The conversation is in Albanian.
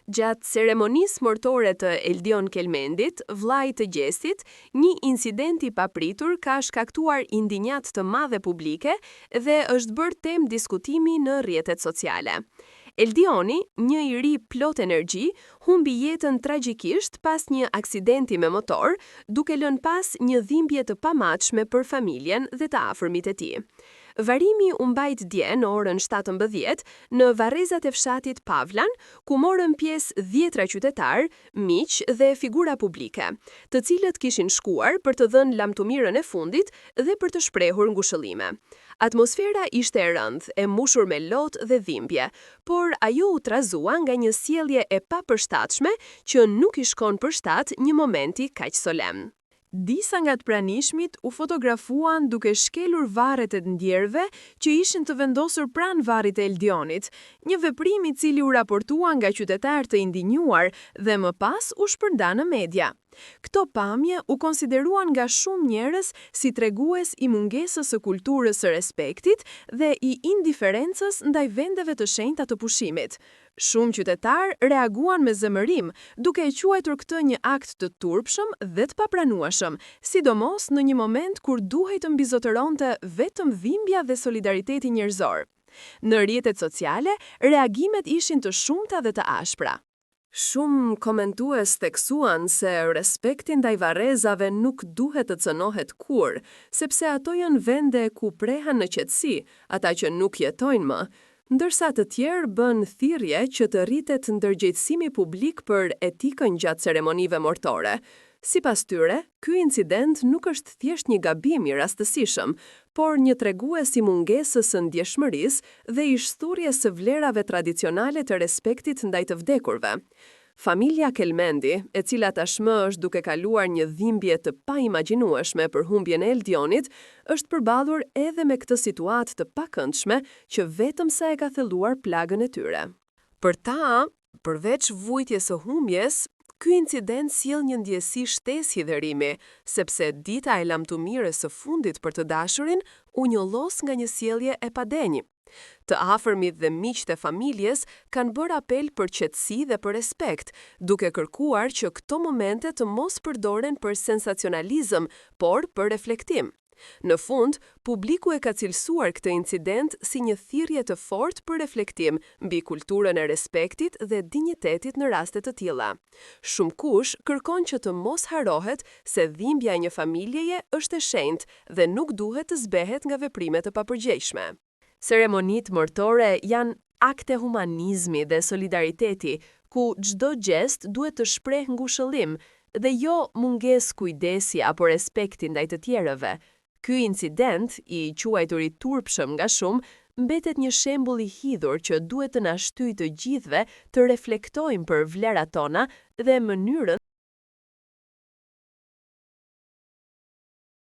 Gjatë ceremonisë mortore të Eldion Kelmendit, vllait të Gjestit, një incident i papritur ka shkaktuar indinjat të madhe publike dhe është bërë temë diskutimi në rrjetet sociale. Eldioni, një i ri plot energji, humbi jetën tragjikisht pas një aksidenti me motor, duke lënë pas një dhimbje të pamatshme për familjen dhe të afërmit e tij. Varrimi u mbajt dje në orën 17 në varrezat e fshatit Pavlan, ku morën pjesë 10 qytetar, miq dhe figura publike, të cilët kishin shkuar për të dhënë lamtumirën e fundit dhe për të shprehur ngushëllime. Atmosfera ishte e rëndë, e mbushur me lotë dhe dhimbje, por ajo u trazua nga një sjellje e papërshtatshme që nuk i shkon përshtat një momenti kaq solemn. Disa nga të pranishmit u fotografuan duke shkelur varret e ndjerëve që ishin të vendosur pranë varrit të Eldionit, një veprim i cili u raportua nga qytetarë të indinjuar dhe më pas u shpërnda në media. Këto pamje u konsideruan nga shumë njerëz si tregues i mungesës së kulturës së respektit dhe i indiferencës ndaj vendeve të shenjta të pushimit. Shumë qytetarë reaguan me zemërim, duke e quajtur këtë një akt të turpshëm dhe të papranueshëm, sidomos në një moment kur duhej të mbizotëronte vetëm dhimbja dhe solidariteti njerëzor. Në rrjetet sociale, reagimet ishin të shumta dhe të ashpra. Shumë komentues theksuan se respekti ndaj varrezave nuk duhet të cënohet kurrë, sepse ato janë vende ku prehen në qetësi ata që nuk jetojnë më, ndërsa të tjerë bën thirrje që të rritet ndërgjegjësimi publik për etikën gjatë ceremonive mortore. Sipas tyre, ky incident nuk është thjesht një gabim i rastësishëm, por një tregues i mungesës së ndjeshmërisë dhe i shturjes së vlerave tradicionale të respektit ndaj të vdekurve. Familja Kelmendi, e cila tashmë është duke kaluar një dhimbje të paimagjinueshme për humbjen e Eldionit, është përballur edhe me këtë situatë të pakëndshme që vetëm sa e ka thelluar plagën e tyre. Për ta, përveç vujtjes së humbjes, ky incident sjell një ndjesi shtesë hidherimi, sepse dita e lamtumirës së fundit për të dashurin u njollos nga një sjellje e padenj. Të afërmit dhe miqtë e familjes kanë bërë apel për qetësi dhe për respekt, duke kërkuar që këto momente të mos përdoren për sensacionalizëm, por për reflektim. Në fund, publiku e ka cilësuar këtë incident si një thirrje të fortë për reflektim mbi kulturën e respektit dhe dinjitetit në raste të tilla. Shumë kush kërkon që të mos harohet se dhimbja e një familjeje është e shenjtë dhe nuk duhet të zbehet nga veprimet e papërgjegjshme. Ceremonitë mortore janë akte humanizmi dhe solidariteti, ku çdo gest duhet të shprehë ngushëllim dhe jo mungesë kujdesi apo respekti ndaj të tjerëve. Ky incident, i quajtur i turpshëm nga shumë, mbetet një shembull i hidhur që duhet të na shtyjë të gjithëve të reflektojmë për vlerat tona dhe mënyrën